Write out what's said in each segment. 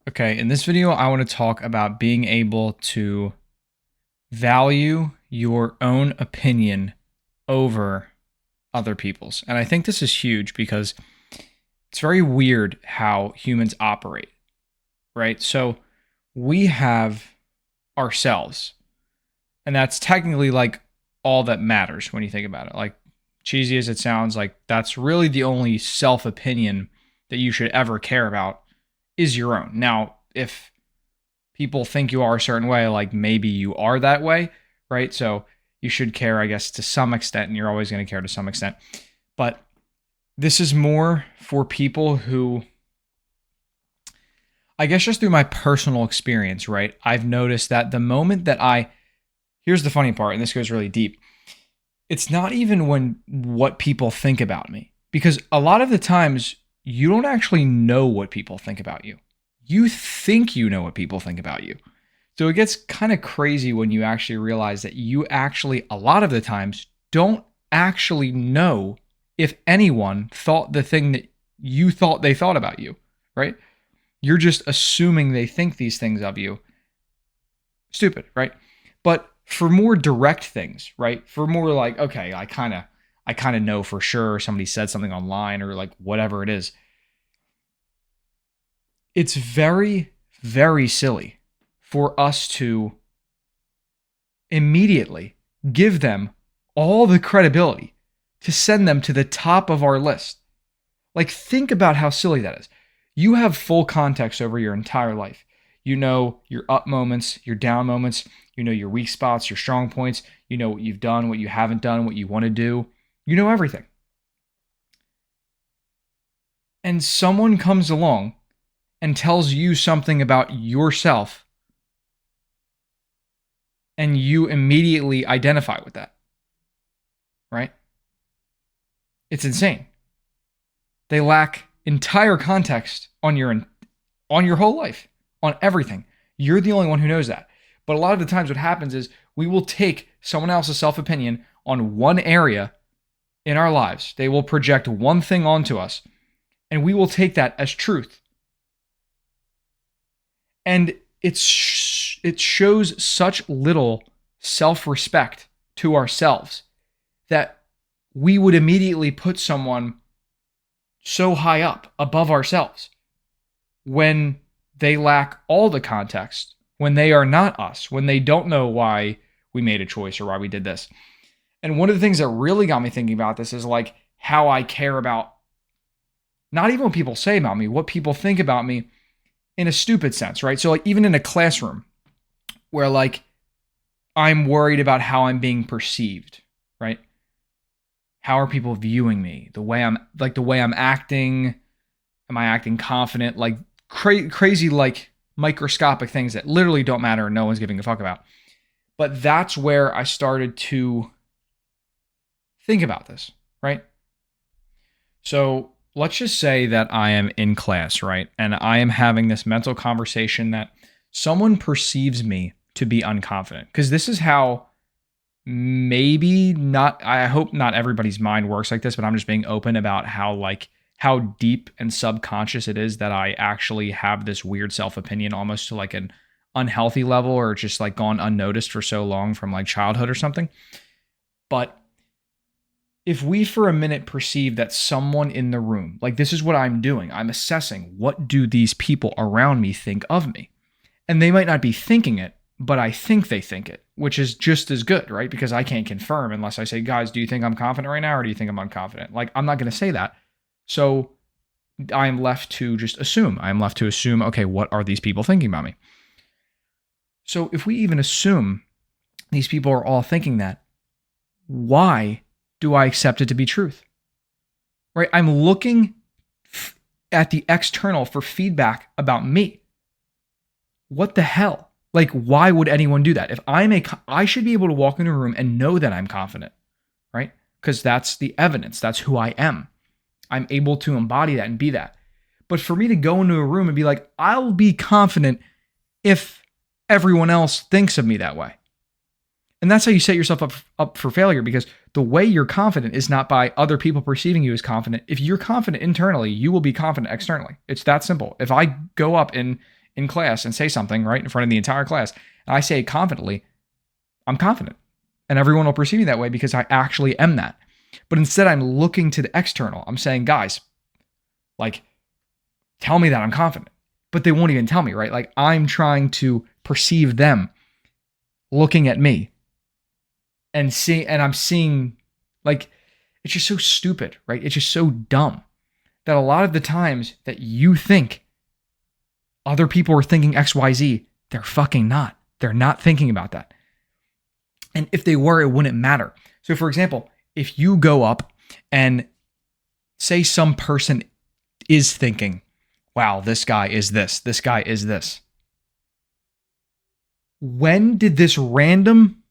Okay, in this video, I want to talk about being able to value your own opinion over other people's. And I think this is huge because it's very weird how humans operate, right? So we have ourselves, and that's technically like all that matters when you think about it. Like, cheesy as it sounds, like that's really the only self opinion that you should ever care about is your own. Now, if people think you are a certain way, like maybe you are that way, right? So you should care, I guess, to some extent, and you're always going to care to some extent. But this is more for people who, I guess, just through my personal experience, right? I've noticed that the moment that here's the funny part, and this goes really deep. It's not even when what people think about me, because a lot of the times you don't actually know what people think about you. You think you know what people think about you. So it gets kind of crazy when you actually realize that you actually, a lot of the times, don't actually know if anyone thought the thing that you thought they thought about you, right? You're just assuming they think these things of you. Stupid, right? But for more direct things, right? For more like, okay, I kind of know for sure somebody said something online or like whatever it is. It's very, very silly for us to immediately give them all the credibility to send them to the top of our list. Like, think about how silly that is. You have full context over your entire life. You know your up moments, your down moments. You know your weak spots, your strong points. You know what you've done, what you haven't done, what you want to do. You know everything. And someone comes along and tells you something about yourself, and you immediately identify with that, right? It's insane. They lack entire context on your whole life, on everything. You're the only one who knows that. But a lot of the times what happens is we will take someone else's self-opinion on one area in our lives. They will project one thing onto us, and we will take that as truth. And it shows such little self-respect to ourselves that we would immediately put someone so high up above ourselves when they lack all the context, when they are not us, when they don't know why we made a choice or why we did this. And one of the things that really got me thinking about this is like how I care about not even what people say about me, what people think about me in a stupid sense, right? So like even in a classroom where like I'm worried about how I'm being perceived, right? How are people viewing me? The way I'm acting, am I acting confident? Like crazy like microscopic things that literally don't matter and no one's giving a fuck about. But that's where I started to think about this, right? So let's just say that I am in class, right? And I am having this mental conversation that someone perceives me to be unconfident. Because this is how maybe not, I hope not everybody's mind works like this, but I'm just being open about how deep and subconscious it is that I actually have this weird self-opinion almost to like an unhealthy level or just like gone unnoticed for so long from like childhood or something. But if we for a minute perceive that someone in the room, like this is what I'm doing, I'm assessing what do these people around me think of me? And they might not be thinking it, but I think they think it, which is just as good, right? Because I can't confirm unless I say, guys, do you think I'm confident right now or do you think I'm unconfident? Like, I'm not going to say that. So I am left to just assume. I am left to assume, okay, what are these people thinking about me? So if we even assume these people are all thinking that, why do I accept it to be truth? Right? I'm looking at the external for feedback about me. What the hell? Like, why would anyone do that? If I should be able to walk into a room and know that I'm confident, right? Because that's the evidence. That's who I am. I'm able to embody that and be that. But for me to go into a room and be like, I'll be confident if everyone else thinks of me that way. And that's how you set yourself up for failure, because the way you're confident is not by other people perceiving you as confident. If you're confident internally, you will be confident externally. It's that simple. If I go up in in class and say something right in front of the entire class, and I say it confidently, I'm confident. And everyone will perceive me that way because I actually am that. But instead, I'm looking to the external. I'm saying, guys, like, tell me that I'm confident. But they won't even tell me, right? Like, I'm trying to perceive them looking at me and I'm seeing, like, it's just so stupid, right? It's just so dumb that a lot of the times that you think other people are thinking XYZ, they're fucking not. They're not thinking about that. And if they were, it wouldn't matter. So for example, if you go up and say some person is thinking, wow, this guy is this guy is this. When did this random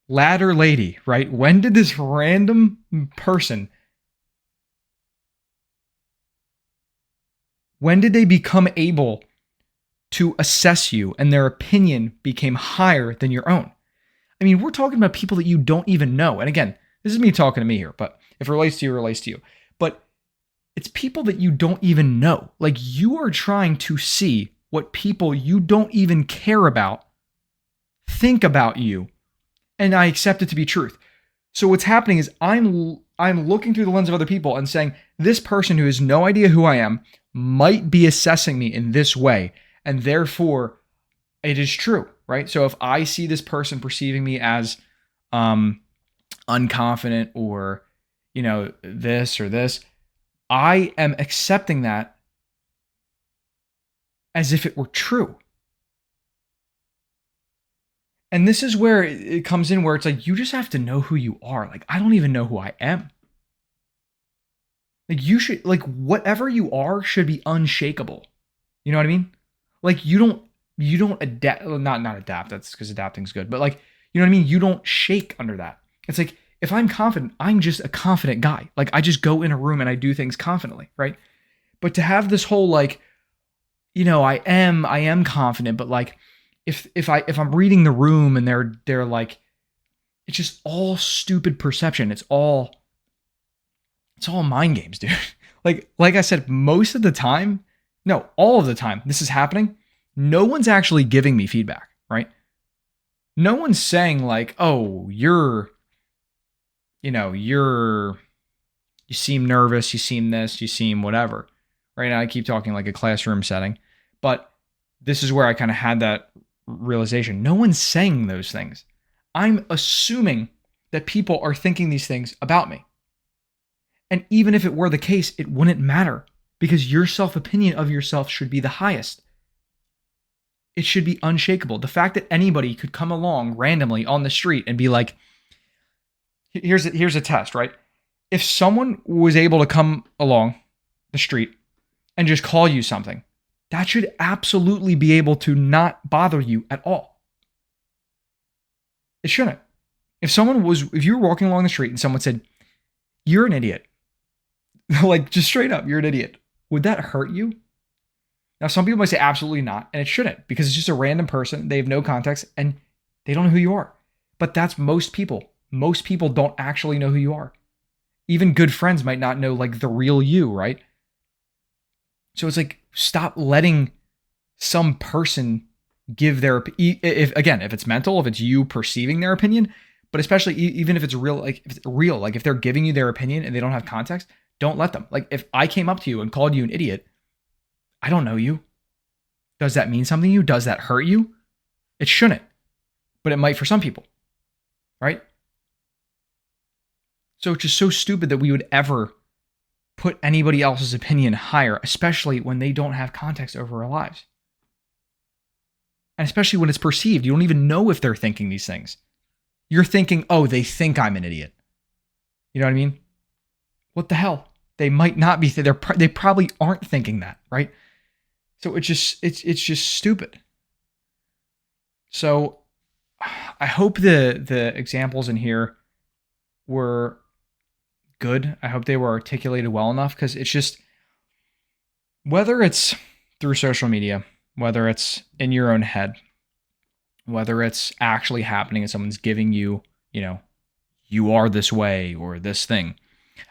lad or lady, right? When did this random person, when did they become able to assess you and their opinion became higher than your own? I mean, we're talking about people that you don't even know. And again, this is me talking to me here, but if it relates to you, it relates to you. But it's people that you don't even know. Like, you are trying to see what people you don't even care about think about you, and I accept it to be truth. So what's happening is I'm looking through the lens of other people and saying, this person who has no idea who I am might be assessing me in this way, and therefore it is true, right? So if I see this person perceiving me as unconfident or, this or this, I am accepting that as if it were true. And this is where it comes in, where it's like, you just have to know who you are. Like, I don't even know who I am. Like, you should, like, whatever you are should be unshakable. You know what I mean? Like, you don't adapt, not adapt, that's because adapting's good, but like, you know what I mean? You don't shake under that. It's like, if I'm confident, I'm just a confident guy. Like, I just go in a room and I do things confidently, right? But to have this whole, like, I am confident, but like, if I'm reading the room and they're like, it's just all stupid perception. It's all mind games, dude. Like I said, most of the time, no, all of the time this is happening, no one's actually giving me feedback, right? No one's saying like, oh, you seem nervous, you seem this, you seem whatever. Right now I keep talking like a classroom setting, but this is where I kind of had that realization. No one's saying those things. I'm assuming that people are thinking these things about me. And even if it were the case, it wouldn't matter, because your self-opinion of yourself should be the highest. It should be unshakable. The fact that anybody could come along randomly on the street and be like, here's a test, right? If someone was able to come along the street and just call you something, that should absolutely be able to not bother you at all. It shouldn't. If you were walking along the street and someone said, you're an idiot, like, just straight up, you're an idiot, would that hurt you? Now, some people might say absolutely not, and it shouldn't, because it's just a random person. They have no context and they don't know who you are. But that's most people. Most people don't actually know who you are. Even good friends might not know, like, the real you, right? So it's like, stop letting some person give their, if it's mental, if it's you perceiving their opinion, but especially even if it's real, if they're giving you their opinion and they don't have context, don't let them. Like, if I came up to you and called you an idiot, I don't know you. Does that mean something to you? Does that hurt you? It shouldn't, but it might for some people, right? So it's just so stupid that we would ever put anybody else's opinion higher, especially when they don't have context over our lives. And especially when it's perceived. You don't even know if they're thinking these things. You're thinking, oh, they think I'm an idiot. You know what I mean? What the hell? They might not be. They probably aren't thinking that, right? So it's just stupid. So I hope the examples in here were good. I hope they were articulated well enough, because it's just, whether it's through social media, whether it's in your own head, whether it's actually happening and someone's giving you, you are this way or this thing.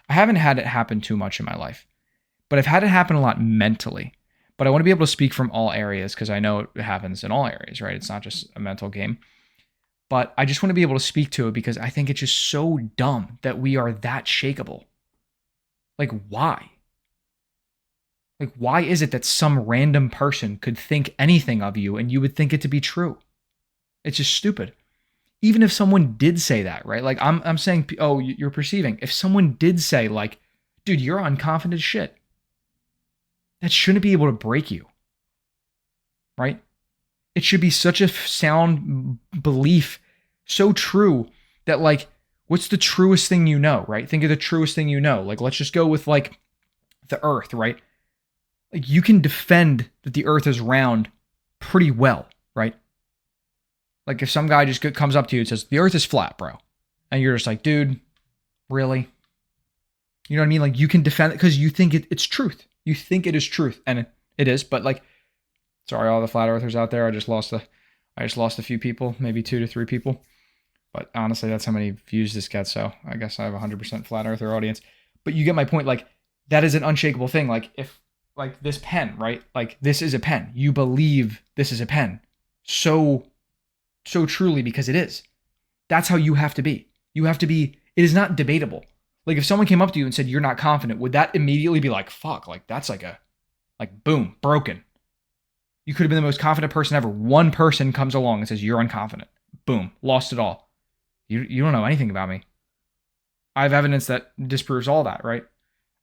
I haven't had it happen too much in my life, but I've had it happen a lot mentally. But I want to be able to speak from all areas because I know it happens in all areas, right? It's not just a mental game. But I just want to be able to speak to it because I think it's just so dumb that we are that shakeable. Like, why? Like, why is it that some random person could think anything of you and you would think it to be true? It's just stupid. Even if someone did say that, right? Like, I'm saying, oh, you're perceiving. If someone did say, like, dude, you're unconfident as shit, that shouldn't be able to break you, right? It should be such a sound belief, so true that, like, what's the truest thing you know, right? Think of the truest thing you know. Like, let's just go with, like, the earth, right? Like, you can defend that the earth is round pretty well, right? Like, if some guy just comes up to you and says, the earth is flat, bro. And you're just like, dude, really? You know what I mean? Like, you can defend it because you think it's truth. You think it is truth. And it is, but, like, sorry, all the flat earthers out there. I just lost a few people, maybe 2 to 3 people. But honestly, that's how many views this gets. So I guess I have a 100% flat earther audience. But you get my point. Like, that is an unshakable thing. Like, if, like, this pen, right? Like, this is a pen. You believe this is a pen. So truly, because it is. That's how you have to be. You have to be, it is not debatable. Like, if someone came up to you and said, you're not confident, would that immediately be like, fuck, like, that's like boom, broken. You could have been the most confident person ever. One person comes along and says, you're unconfident. Boom, lost it all. You don't know anything about me. I have evidence that disproves all that, right?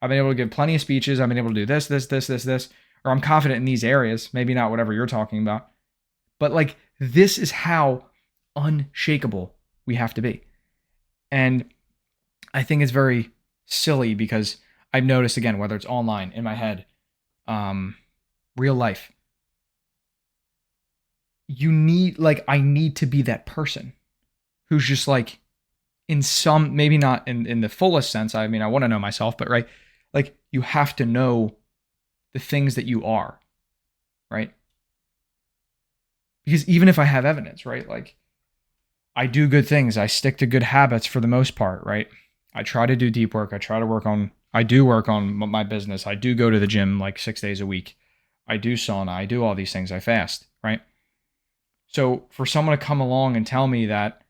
I've been able to give plenty of speeches. I've been able to do this, or I'm confident in these areas. Maybe not whatever you're talking about. But, like, this is how unshakable we have to be. And I think it's very silly because I've noticed, again, whether it's online, in my head, real life, you need, like, I need to be that person who's just, like, in some, maybe not in the fullest sense. I mean, I want to know myself, but, right, like, you have to know the things that you are, right? Because even if I have evidence, right, like, I do good things. I stick to good habits for the most part, right? I try to do deep work. I do work on my business. I do go to the gym like 6 days a week. I do sauna. I do all these things. I fast, right? So for someone to come along and tell me that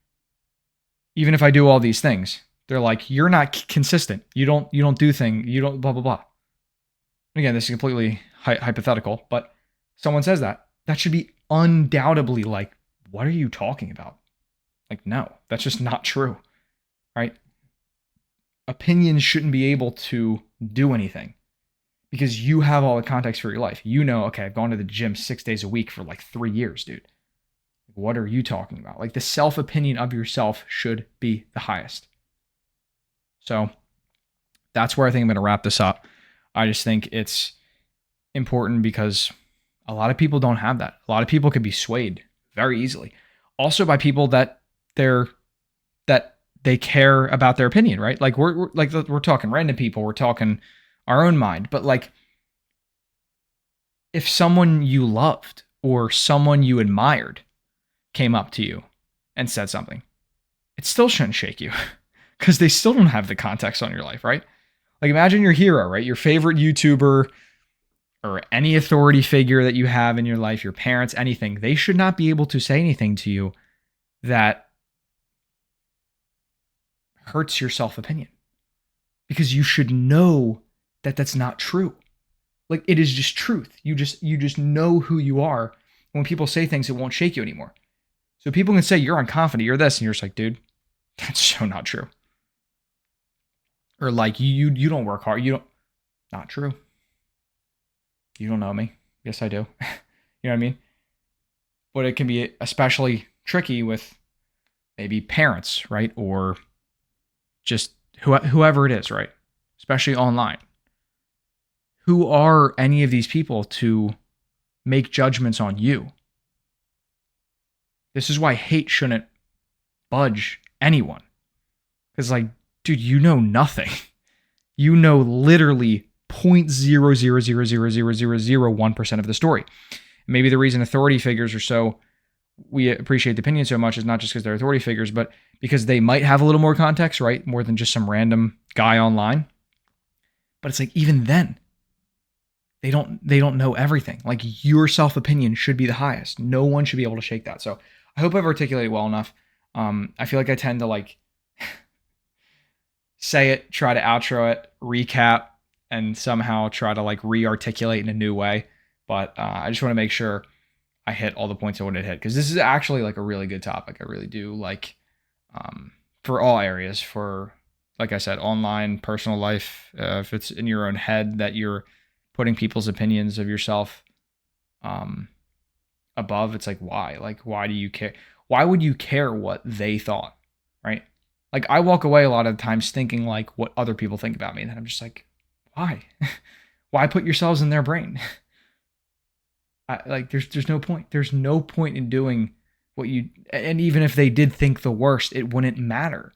even if I do all these things, they're like, you're not consistent. You don't do things. You don't blah, blah, blah. Again, this is completely hypothetical, but someone says that should be undoubtedly like, what are you talking about? Like, no, that's just not true, right? Opinions shouldn't be able to do anything because you have all the context for your life. You know, okay, I've gone to the gym 6 days a week for like 3 years, dude. What are you talking about? Like, the self-opinion of yourself should be the highest. So that's where I think I'm going to wrap this up. I just think it's important because a lot of people don't have that. A lot of people can be swayed very easily. Also by people that they care about their opinion, right? Like, we're talking random people, we're talking our own mind, but, like, if someone you loved or someone you admired came up to you and said something, it still shouldn't shake you because they still don't have the context on your life, right? Like, imagine your hero, right? Your favorite YouTuber or any authority figure that you have in your life, your parents, anything. They should not be able to say anything to you that hurts your self-opinion because you should know that that's not true. Like, it is just truth. You just know who you are. When people say things, it won't shake you anymore. So people can say you're unconfident, you're this, and you're just like, dude, that's so not true. Or like, you don't work hard. Not true. You don't know me. Yes, I do. You know what I mean? But it can be especially tricky with maybe parents, right? Or just whoever it is, right? Especially online. Who are any of these people to make judgments on you? This is why hate shouldn't budge anyone. Because, like, dude, you know nothing. You know literally 0.0000001% of the story. Maybe the reason authority figures are so, we appreciate the opinion so much is not just because they're authority figures, but because they might have a little more context, right? More than just some random guy online. But it's like, even then, they don't know everything. Like your self-opinion should be the highest. No one should be able to shake that. So I hope I've articulated well enough. I feel like I tend to like say it, try to outro it, recap, and somehow try to like re-articulate in a new way. But I just want to make sure I hit all the points I wanted to hit, because this is actually like a really good topic. I really do like, for all areas, for, like I said, online, personal life. If it's in your own head that you're putting people's opinions of yourself above, it's like, why? Like, why do you care? Why would you care what they thought, right? Like, I walk away a lot of times thinking like what other people think about me, and then I'm just like, why? Why put yourselves in their brain? Like, there's no point. There's no point in doing what you. And even if they did think the worst, it wouldn't matter,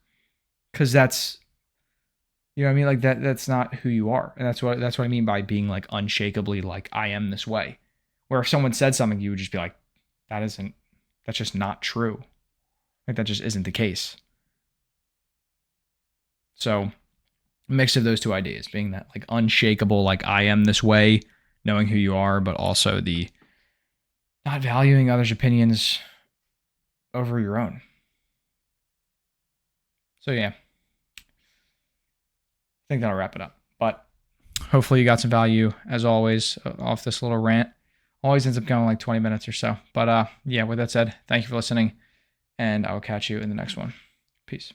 because that's, you know what I mean? Like that's not who you are, and that's what I mean by being like unshakably like, I am this way. Where if someone said something, you would just be like, that's just not true. Like, that just isn't the case. So, mix of those two ideas, being that like unshakable, like I am this way, knowing who you are, but also the not valuing others' opinions over your own. So yeah, I think that'll wrap it up. But hopefully you got some value, as always, off this little rant. Always ends up going like 20 minutes or so. But yeah, with that said, thank you for listening, and I will catch you in the next one. Peace.